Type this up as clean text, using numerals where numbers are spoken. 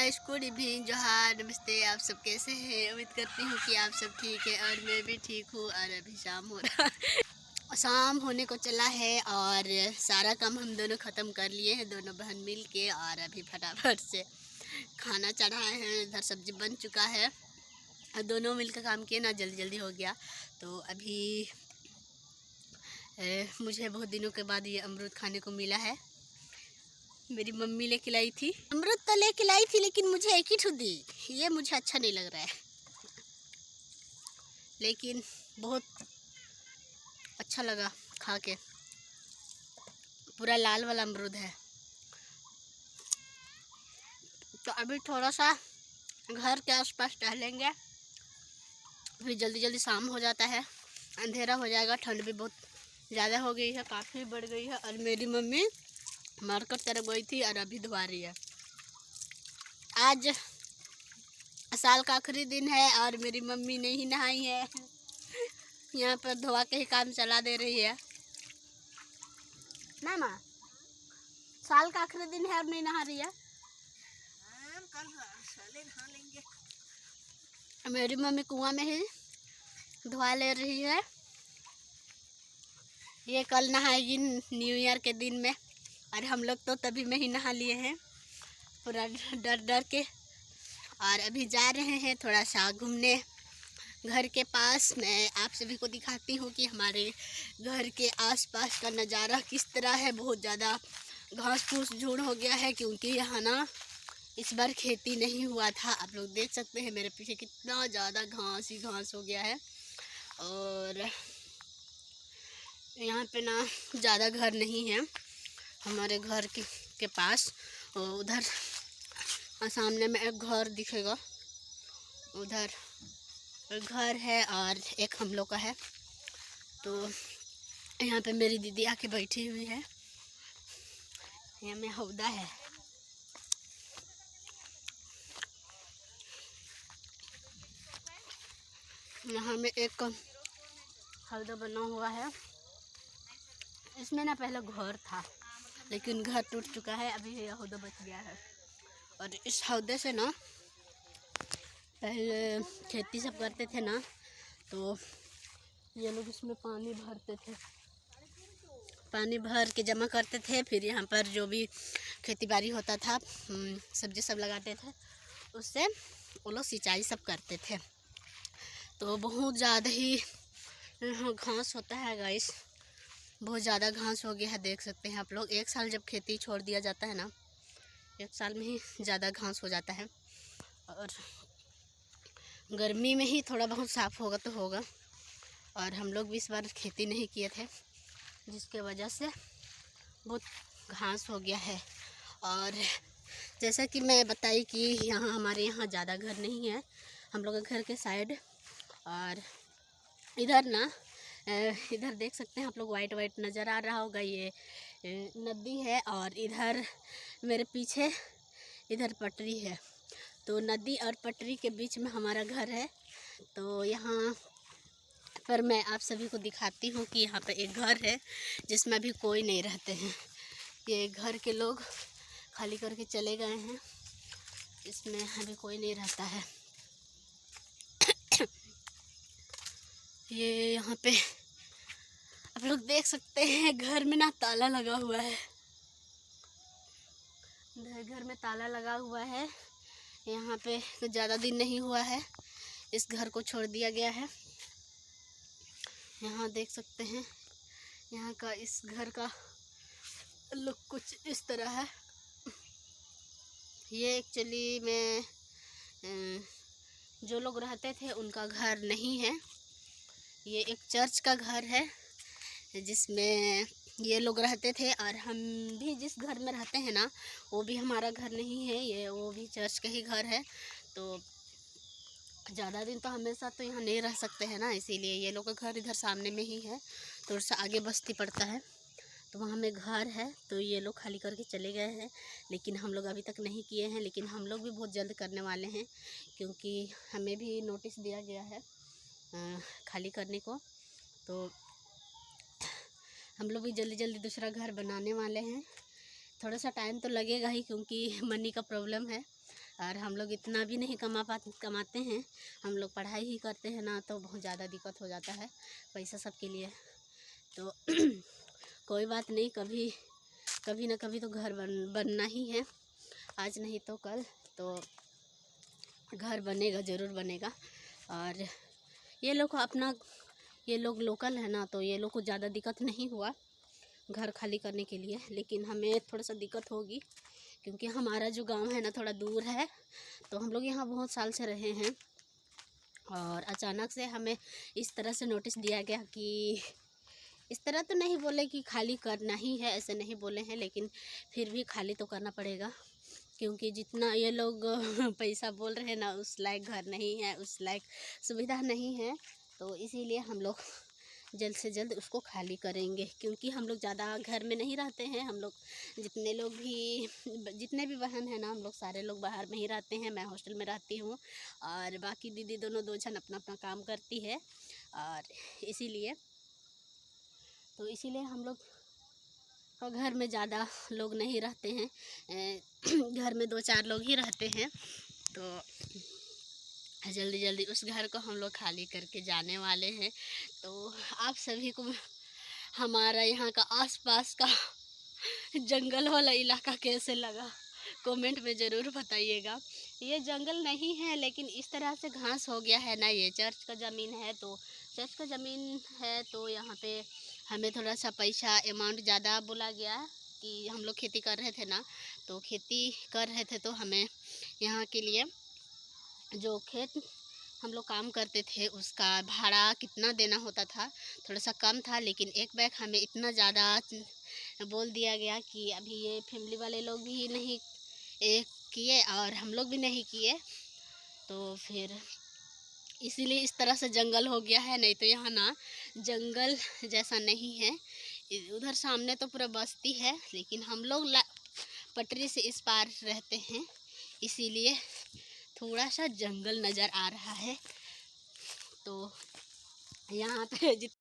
Guys, good evening, जोहार, नमस्ते। आप सब कैसे हैं? उम्मीद करती हूँ कि आप सब ठीक है और मैं भी ठीक हूँ। और अभी शाम हो रहा शाम होने को चला है और सारा काम हम दोनों ख़त्म कर लिए हैं, दोनों बहन मिल के। और अभी फटाफट से खाना चढ़ाए हैं, इधर सब्जी बन चुका है और दोनों मिलकर काम किए ना, जल्दी जल्दी हो गया। तो अभी मुझे बहुत दिनों के बाद ये अमरूद खाने को मिला है। मेरी मम्मी लेके लाई थी, अमरूद तो लेके लाई थी, लेकिन मुझे एक ही ठो दी। ये मुझे अच्छा नहीं लग रहा है, लेकिन बहुत अच्छा लगा खा के। पूरा लाल वाला अमरूद है। तो अभी थोड़ा सा घर के आसपास टहलेंगे, फिर जल्दी जल्दी शाम हो जाता है, अंधेरा हो जाएगा। ठंड भी बहुत ज़्यादा हो गई है, काफ़ी बढ़ गई है। और मेरी मम्मी मार्केट तरफ गई थी और अभी धुआ रही है। आज साल का आखिरी दिन है और मेरी मम्मी नहीं नहाई है, यहाँ पर धोआ के ही काम चला दे रही है ना माँ। साल का आखिरी दिन है और नहीं नहा रही है। कल नहा लेंगे। मेरी मम्मी कुआं में ही धोआ ले रही है। ये कल नहाएगी न्यू ईयर के दिन में, और हम लोग तो तभी में ही नहा लिए हैं पूरा डर डर के। और अभी जा रहे हैं थोड़ा सा घूमने घर के पास। मैं आप सभी को दिखाती हूँ कि हमारे घर के आसपास का नज़ारा किस तरह है। बहुत ज़्यादा घास फूस झुंड हो गया है, क्योंकि यहाँ ना इस बार खेती नहीं हुआ था। आप लोग देख सकते हैं मेरे पीछे कितना ज़्यादा घास ही घास हो गया है। और यहाँ पे ना ज़्यादा घर नहीं है हमारे घर के पास। उधर सामने में एक घर दिखेगा, उधर घर है और एक हम लोग का है। तो यहाँ पे मेरी दीदी आके बैठी हुई है। यहाँ में हौदा है। यहाँ में एक हौदा बना हुआ है। इसमें ना पहले घर था, लेकिन घर टूट चुका है, अभी ये हौदा बच गया है। और इस हौदे से ना पहले खेती सब करते थे ना, तो ये लोग इसमें पानी भरते थे, पानी भर के जमा करते थे। फिर यहाँ पर जो भी खेती बाड़ी होता था, सब्जी सब लगाते थे, उससे वो लोग सिंचाई सब करते थे। तो बहुत ज़्यादा ही घास होता है गाइस, बहुत ज़्यादा घास हो गया है। देख सकते हैं आप लोग, एक साल जब खेती छोड़ दिया जाता है ना, एक साल में ही ज़्यादा घास हो जाता है। और गर्मी में ही थोड़ा बहुत साफ़ होगा तो होगा। और हम लोग भी इस बार खेती नहीं किए थे, जिसके वजह से बहुत घास हो गया है। और जैसा कि मैं बताई कि यहाँ हमारे यहाँ ज़्यादा घर नहीं है, हम लोग के घर के साइड। और इधर ना इधर देख सकते हैं आप लोग, वाइट वाइट नज़र आ रहा होगा, ये नदी है। और इधर मेरे पीछे इधर पटरी है, तो नदी और पटरी के बीच में हमारा घर है। तो यहाँ पर मैं आप सभी को दिखाती हूँ कि यहाँ पर एक घर है जिसमें अभी कोई नहीं रहते हैं। ये घर के लोग खाली करके चले गए हैं, इसमें अभी कोई नहीं रहता है। ये यहाँ पे आप लोग देख सकते हैं, घर में ना ताला लगा हुआ है, घर में ताला लगा हुआ है। यहाँ पे ज़्यादा दिन नहीं हुआ है इस घर को छोड़ दिया गया है। यहाँ देख सकते हैं, यहाँ का इस घर का लुक कुछ इस तरह है। ये एक्चुअली में जो लोग रहते थे उनका घर नहीं है, ये एक चर्च का घर है जिसमें ये लोग रहते थे। और हम भी जिस घर में रहते हैं ना, वो भी हमारा घर नहीं है, ये वो भी चर्च का ही घर है। तो ज़्यादा दिन तो हमेशा तो यहाँ नहीं रह सकते हैं ना, इसीलिए ये लोग का घर इधर सामने में ही है, थोड़ा सा आगे बस्ती पड़ता है, तो वहाँ में घर है। तो ये लोग खाली करके चले गए हैं, लेकिन हम लोग अभी तक नहीं किए हैं। लेकिन हम लोग भी बहुत जल्द करने वाले हैं, क्योंकि हमें भी नोटिस दिया गया है खाली करने को। तो हम लोग भी जल्दी जल्दी दूसरा घर बनाने वाले हैं। थोड़ा सा टाइम तो लगेगा ही, क्योंकि मनी का प्रॉब्लम है, और हम लोग इतना भी नहीं कमाते हैं। हम लोग पढ़ाई ही करते हैं ना, तो बहुत ज़्यादा दिक्कत हो जाता है पैसा सबके लिए। तो कोई बात नहीं, कभी ना कभी तो घर बनना ही है। आज नहीं तो कल तो घर बनेगा, ज़रूर बनेगा। और ये लोग लोकल है ना, तो ये लोग को ज़्यादा दिक्कत नहीं हुआ घर खाली करने के लिए, लेकिन हमें थोड़ा सा दिक्कत होगी क्योंकि हमारा जो गांव है ना थोड़ा दूर है। तो हम लोग यहाँ बहुत साल से रहे हैं और अचानक से हमें इस तरह से नोटिस दिया गया कि इस तरह तो नहीं बोले कि खाली करना ही है, ऐसे नहीं बोले हैं, लेकिन फिर भी खाली तो करना पड़ेगा क्योंकि जितना ये लोग पैसा बोल रहे हैं ना, उस लायक घर नहीं है, उस लायक सुविधा नहीं है। तो इसीलिए हम लोग जल्द से जल्द उसको खाली करेंगे क्योंकि हम लोग ज़्यादा घर में नहीं रहते हैं। हम लोग जितने भी बहन हैं ना, हम लोग सारे लोग बाहर में ही रहते हैं। मैं हॉस्टल में रहती हूँ और बाकी दीदी दोनों 2 जन अपना अपना काम करती है। और इसीलिए हम लोग घर में ज़्यादा लोग नहीं रहते हैं। घर में 2-4 लोग ही रहते हैं। तो जल्दी जल्दी उस घर को हम लोग खाली करके जाने वाले हैं। तो आप सभी को हमारा यहाँ का आसपास का जंगल वाला इलाका कैसे लगा, कमेंट में ज़रूर बताइएगा। ये जंगल नहीं है, लेकिन इस तरह से घास हो गया है ना। ये चर्च का ज़मीन है, तो यहाँ पे हमें थोड़ा सा पैसा अमाउंट ज़्यादा बोला गया कि हम लोग खेती कर रहे थे ना, तो खेती कर रहे थे तो हमें यहाँ के लिए जो खेत हम लोग काम करते थे उसका भाड़ा कितना देना होता था, थोड़ा सा कम था। लेकिन एक बैग हमें इतना ज़्यादा बोल दिया गया कि अभी ये फैमिली वाले लोग भी नहीं किए और हम लोग भी नहीं किए। तो फिर इसीलिए इस तरह से जंगल हो गया है, नहीं तो यहाँ ना जंगल जैसा नहीं है। उधर सामने तो पूरा बस्ती है, लेकिन हम लोग पटरी से इस पार रहते हैं, इसीलिए थोड़ा सा जंगल नज़र आ रहा है। तो यहाँ पे